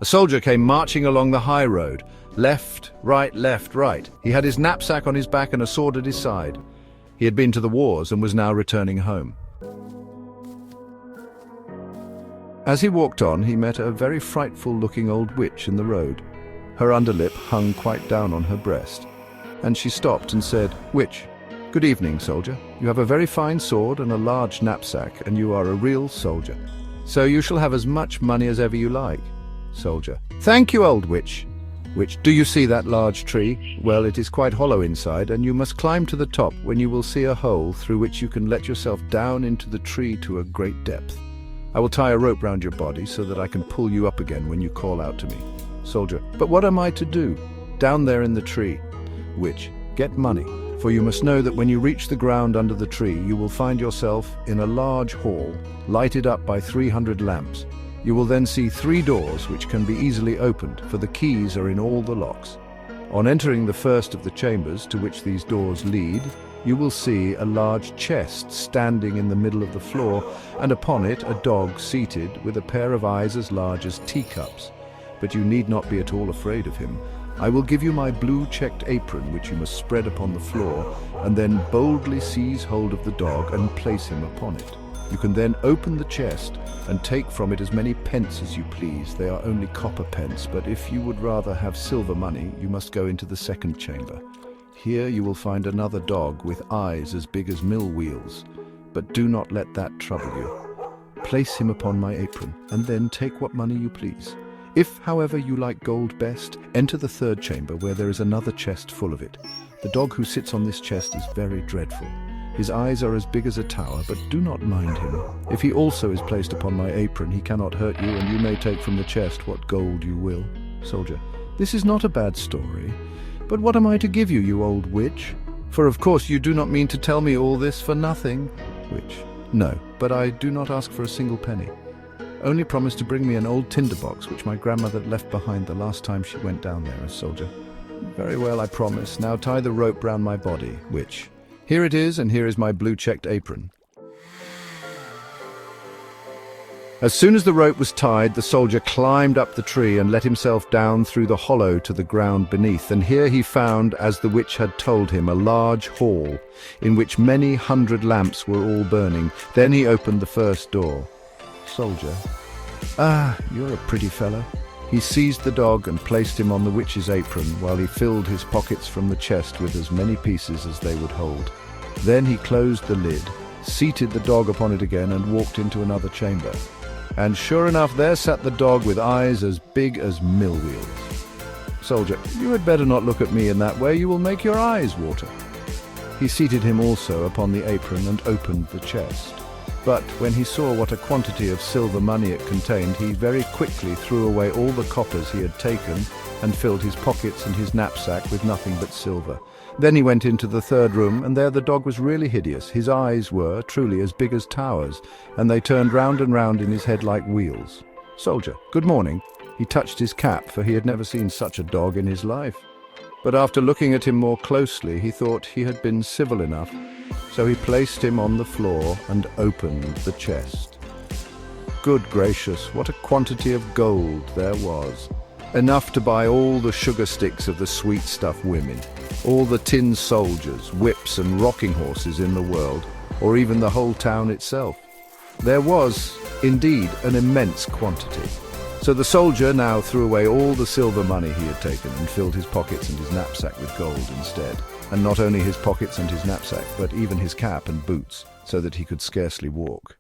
A soldier came marching along the high road. Left, right, left, right. He had his knapsack on his back and a sword at his side. He had been to the wars and was now returning home. As he walked on, he met a very frightful-looking old witch in the road. Her underlip hung quite down on her breast, and she stopped and said, "Witch, good evening, soldier. You have a very fine sword and a large knapsack, and you are a real soldier. So you shall have as much money as ever you like." Soldier: "Thank you, old witch." Witch: "Do you see that large tree? Well, it is quite hollow inside, and you must climb to the top, when you will see a hole through which you can let yourself down into the tree to a great depth. I will tie a rope round your body so that I can pull you up again when you call out to me." Soldier: "But what am I to do down there in the tree?" Witch: "Get money, for you must know that when you reach the ground under the tree, you will find yourself in a large hall, lighted up by 300 lamps. You will then see 3 doors which can be easily opened, for the keys are in all the locks. On entering the first of the chambers to which these doors lead, you will see a large chest standing in the middle of the floor, and upon it a dog seated with a pair of eyes as large as teacups. But you need not be at all afraid of him. I will give you my blue checked apron, which you must spread upon the floor, and then boldly seize hold of the dog and place him upon it. You can then open the chest and take from it as many pence as you please. They are only copper pence, but if you would rather have silver money, you must go into the second chamber. Here you will find another dog with eyes as big as mill wheels, but do not let that trouble you. Place him upon my apron, and then take what money you please. If, however, you like gold best, enter the third chamber, where there is another chest full of it. The dog who sits on this chest is very dreadful. His eyes are as big as a tower, but do not mind him. If he also is placed upon my apron, he cannot hurt you, and you may take from the chest what gold you will." Soldier: "This is not a bad story, but what am I to give you, you old witch? For of course you do not mean to tell me all this for nothing." Witch: "No, but I do not ask for a single penny. Only promise to bring me an old tinder box which my grandmother left behind the last time she went down there." Soldier: "Very well, I promise. Now tie the rope round my body." Witch: "Here it is, and here is my blue-checked apron." As soon as the rope was tied, the soldier climbed up the tree and let himself down through the hollow to the ground beneath, and here he found, as the witch had told him, a large hall, in which many hundred lamps were all burning. Then he opened the first door. Soldier: "Ah, you're a pretty fellow." He seized the dog and placed him on the witch's apron, while he filled his pockets from the chest with as many pieces as they would hold. Then he closed the lid, seated the dog upon it again, and walked into another chamber. And sure enough, there sat the dog with eyes as big as mill wheels. Soldier: "You had better not look at me in that way, you will make your eyes water." He seated him also upon the apron and opened the chest. But when he saw what a quantity of silver money it contained, he very quickly threw away all the coppers he had taken and filled his pockets and his knapsack with nothing but silver. Then he went into the third room, and there the dog was really hideous. His eyes were truly as big as towers, and they turned round and round in his head like wheels. Soldier: "Good morning." He touched his cap, for he had never seen such a dog in his life. But after looking at him more closely, he thought he had been civil enough, so he placed him on the floor and opened the chest. Good gracious, what a quantity of gold there was! Enough to buy all the sugar sticks of the sweet stuff women, all the tin soldiers, whips and rocking horses in the world, or even the whole town itself. There was, indeed, an immense quantity. So the soldier now threw away all the silver money he had taken and filled his pockets and his knapsack with gold instead. And not only his pockets and his knapsack, but even his cap and boots, so that he could scarcely walk.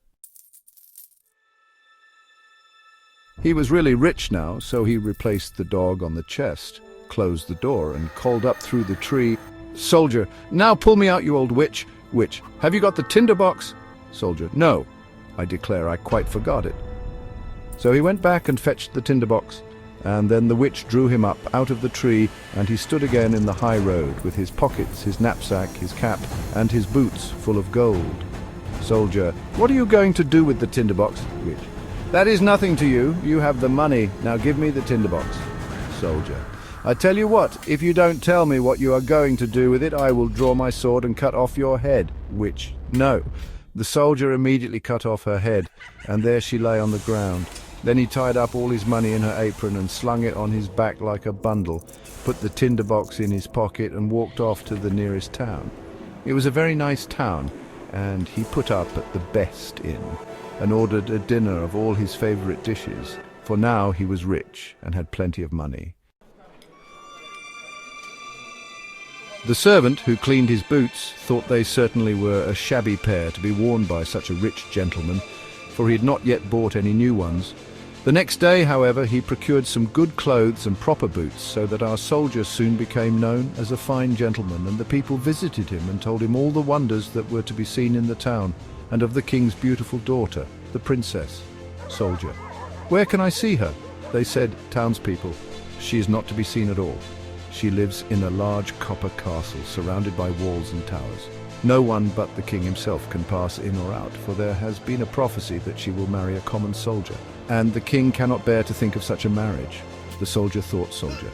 He was really rich now, so he replaced the dog on the chest, closed the door, and called up through the tree, "Soldier, now pull me out, you old witch." Witch: "Have you got the tinder box?" Soldier: "No, I declare I quite forgot it." So he went back and fetched the tinder box, and then the witch drew him up out of the tree, and he stood again in the high road, with his pockets, his knapsack, his cap, and his boots full of gold. Soldier: "What are you going to do with the tinder box?" Witch: "That is nothing to you. You have the money. Now give me the tinder box." Soldier: "I tell you what, if you don't tell me what you are going to do with it, I will draw my sword and cut off your head." Witch: "No." The soldier immediately cut off her head, and there she lay on the ground. Then he tied up all his money in her apron and slung it on his back like a bundle, put the tinder box in his pocket and walked off to the nearest town. It was a very nice town, and he put up at the best inn and ordered a dinner of all his favorite dishes, for now he was rich and had plenty of money. The servant who cleaned his boots thought they certainly were a shabby pair to be worn by such a rich gentleman, for he had not yet bought any new ones. The next day, however, he procured some good clothes and proper boots, so that our soldier soon became known as a fine gentleman, and the people visited him and told him all the wonders that were to be seen in the town, and of the king's beautiful daughter, the princess. Soldier: "Where can I see her?" They said, "Townspeople, she is not to be seen at all. She lives in a large copper castle surrounded by walls and towers. No one but the king himself can pass in or out, for there has been a prophecy that she will marry a common soldier, and the king cannot bear to think of such a marriage." The soldier thought, "Soldier,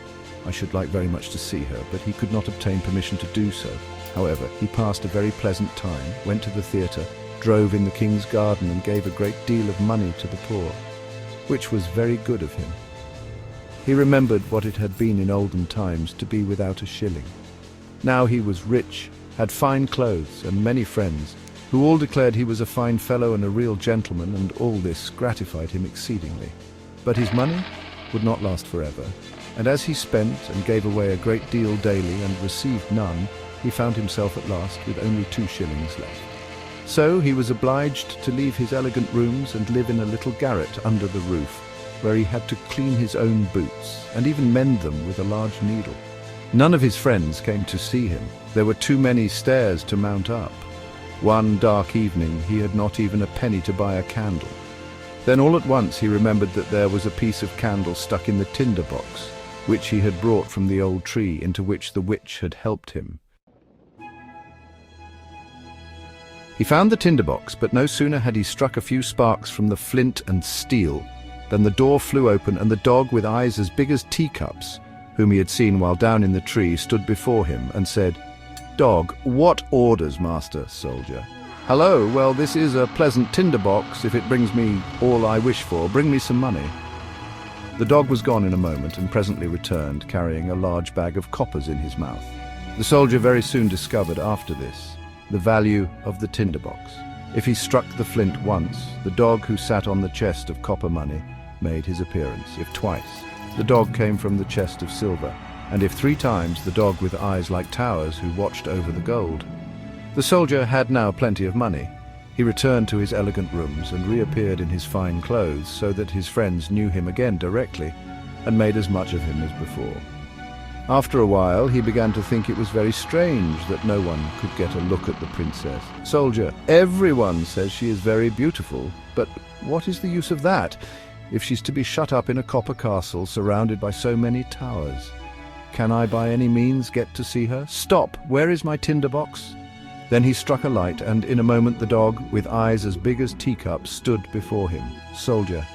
I should like very much to see her," but he could not obtain permission to do so. However, he passed a very pleasant time, went to the theatre, drove in the king's garden, and gave a great deal of money to the poor, which was very good of him. He remembered what it had been in olden times to be without a shilling. Now he was rich, had fine clothes and many friends, who all declared he was a fine fellow and a real gentleman, and all this gratified him exceedingly. But his money would not last forever, and as he spent and gave away a great deal daily and received none, he found himself at last with only 2 shillings left. So he was obliged to leave his elegant rooms and live in a little garret under the roof, where he had to clean his own boots and even mend them with a large needle. None of his friends came to see him. There were too many stairs to mount up. One dark evening he had not even a penny to buy a candle. Then all at once he remembered that there was a piece of candle stuck in the tinder box, which he had brought from the old tree into which the witch had helped him. He found the tinder box, but no sooner had he struck a few sparks from the flint and steel than the door flew open, and the dog with eyes as big as teacups, whom he had seen while down in the tree, stood before him and said, "Dog, what orders, master?" Soldier: "Hello, well, this is a pleasant tinder box. If it brings me all I wish for, bring me some money." The dog was gone in a moment and presently returned, carrying a large bag of coppers in his mouth. The soldier very soon discovered after this the value of the tinder box. If he struck the flint once, the dog who sat on the chest of copper money made his appearance. If twice, the dog came from the chest of silver, and if 3 times, the dog with eyes like towers who watched over the gold. The soldier had now plenty of money. He returned to his elegant rooms and reappeared in his fine clothes, so that his friends knew him again directly and made as much of him as before. After a while, he began to think it was very strange that no one could get a look at the princess. Soldier: "Everyone says she is very beautiful, but what is the use of that, if she's to be shut up in a copper castle surrounded by so many towers? Can I by any means get to see her? Stop! Where is my tinder box?" Then he struck a light, and in a moment the dog, with eyes as big as teacups, stood before him. Soldier: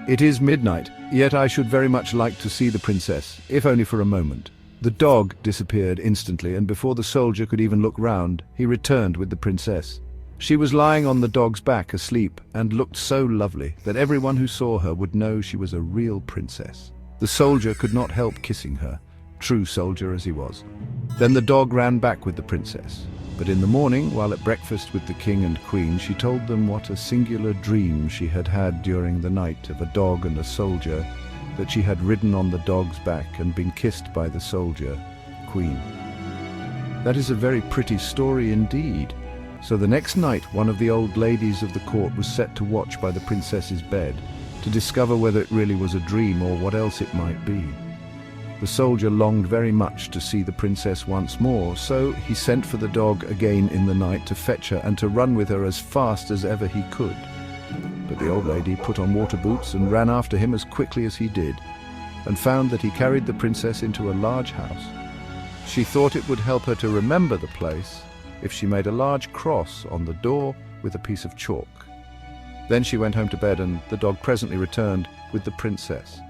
"It is midnight, yet I should very much like to see the princess, if only for a moment." The dog disappeared instantly, and before the soldier could even look round, he returned with the princess. She was lying on the dog's back, asleep, and looked so lovely that everyone who saw her would know she was a real princess. The soldier could not help kissing her, true soldier as he was. Then the dog ran back with the princess. But in the morning, while at breakfast with the king and queen, she told them what a singular dream she had had during the night of a dog and a soldier, that she had ridden on the dog's back and been kissed by the soldier, queen. That is a very pretty story indeed. So the next night one of the old ladies of the court was set to watch by the princess's bed, to discover whether it really was a dream or what else it might be. The soldier longed very much to see the princess once more, so he sent for the dog again in the night to fetch her and to run with her as fast as ever he could. But the old lady put on water boots and ran after him as quickly as he did, and found that he carried the princess into a large house. She thought it would help her to remember the place if she made a large cross on the door with a piece of chalk. Then she went home to bed, and the dog presently returned with the princess.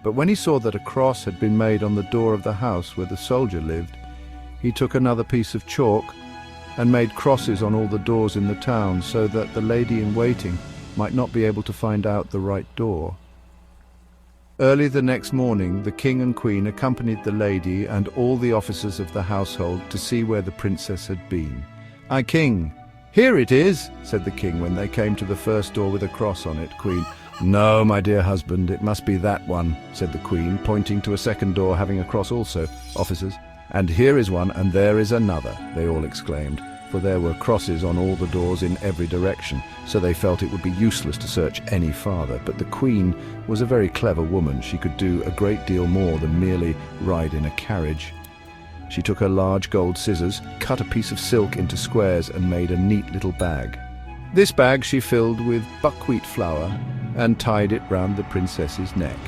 But when he saw that a cross had been made on the door of the house where the soldier lived, he took another piece of chalk and made crosses on all the doors in the town, so that the lady in waiting might not be able to find out the right door. Early the next morning, the king and queen accompanied the lady and all the officers of the household to see where the princess had been. "Aye, king, here it is," said the king when they came to the first door with a cross on it. Queen, "No, my dear husband, it must be that one," said the queen, pointing to a second door having a cross also. Officers, "And here is one, and there is another," they all exclaimed, for there were crosses on all the doors in every direction, so they felt it would be useless to search any farther. But the queen was a very clever woman. She could do a great deal more than merely ride in a carriage. She took her large gold scissors, cut a piece of silk into squares, and made a neat little bag. This bag she filled with buckwheat flour and tied it round the princess's neck.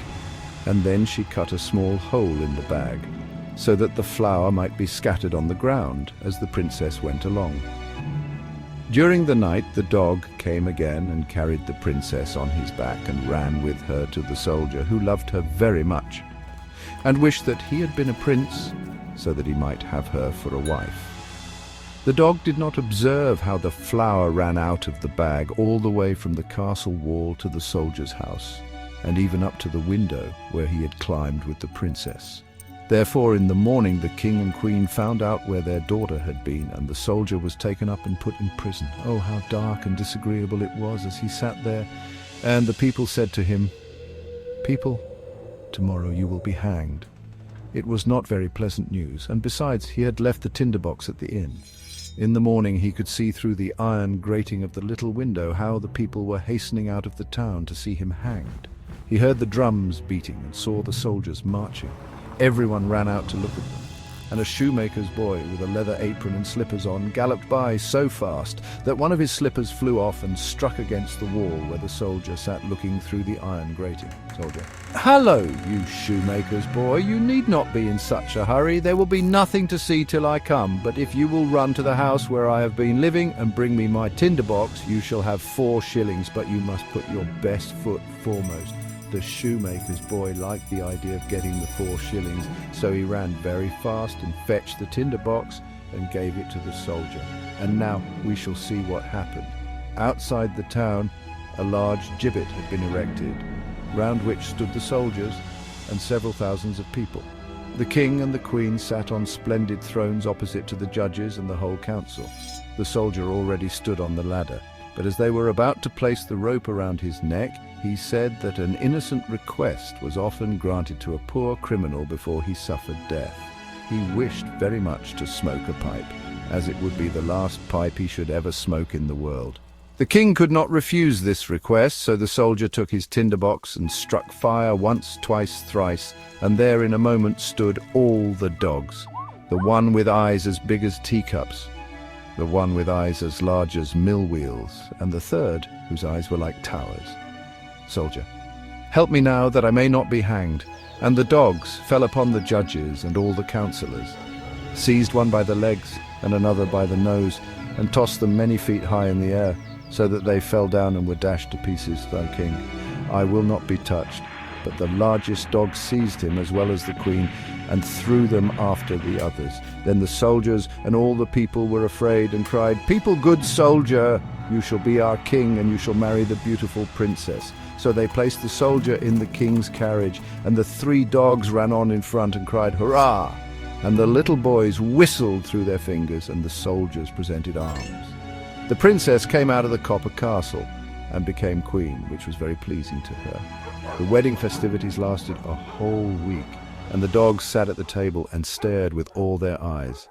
And then she cut a small hole in the bag, so that the flour might be scattered on the ground as the princess went along. During the night the dog came again and carried the princess on his back and ran with her to the soldier, who loved her very much and wished that he had been a prince so that he might have her for a wife. The dog did not observe how the flour ran out of the bag all the way from the castle wall to the soldier's house, and even up to the window where he had climbed with the princess. Therefore, in the morning, the king and queen found out where their daughter had been, and the soldier was taken up and put in prison. Oh, how dark and disagreeable it was as he sat there. And the people said to him, "People, tomorrow you will be hanged." It was not very pleasant news, and besides, he had left the tinder box at the inn. In the morning he could see through the iron grating of the little window how the people were hastening out of the town to see him hanged. He heard the drums beating and saw the soldiers marching. Everyone ran out to look at them, and a shoemaker's boy with a leather apron and slippers on galloped by so fast that one of his slippers flew off and struck against the wall where the soldier sat looking through the iron grating. Soldier, "Hello, you shoemaker's boy, you need not be in such a hurry. There will be nothing to see till I come, but if you will run to the house where I have been living and bring me my tinder box, you shall have 4 shillings, but you must put your best foot foremost." The shoemaker's boy liked the idea of getting the 4 shillings, so he ran very fast and fetched the tinder box and gave it to the soldier. And now we shall see what happened. Outside the town, a large gibbet had been erected, round which stood the soldiers and several thousands of people. The king and the queen sat on splendid thrones opposite to the judges and the whole council. The soldier already stood on the ladder, but as they were about to place the rope around his neck, he said that an innocent request was often granted to a poor criminal before he suffered death. He wished very much to smoke a pipe, as it would be the last pipe he should ever smoke in the world. The king could not refuse this request, so the soldier took his tinderbox and struck fire once, twice, thrice, and there in a moment stood all the dogs, the one with eyes as big as teacups, the one with eyes as large as mill wheels, and the third whose eyes were like towers. Soldier, "Help me now that I may not be hanged." And the dogs fell upon the judges and all the councillors, seized one by the legs and another by the nose, and tossed them many feet high in the air, so that they fell down and were dashed to pieces. Thy king, I will not be touched. But the largest dog seized him as well as the queen, and threw them after the others. Then the soldiers and all the people were afraid and cried, "People, good soldier, you shall be our king, and you shall marry the beautiful princess." So they placed the soldier in the king's carriage, and the 3 dogs ran on in front and cried, "Hurrah!" And the little boys whistled through their fingers, and the soldiers presented arms. The princess came out of the copper castle and became queen, which was very pleasing to her. The wedding festivities lasted a whole week, and the dogs sat at the table and stared with all their eyes.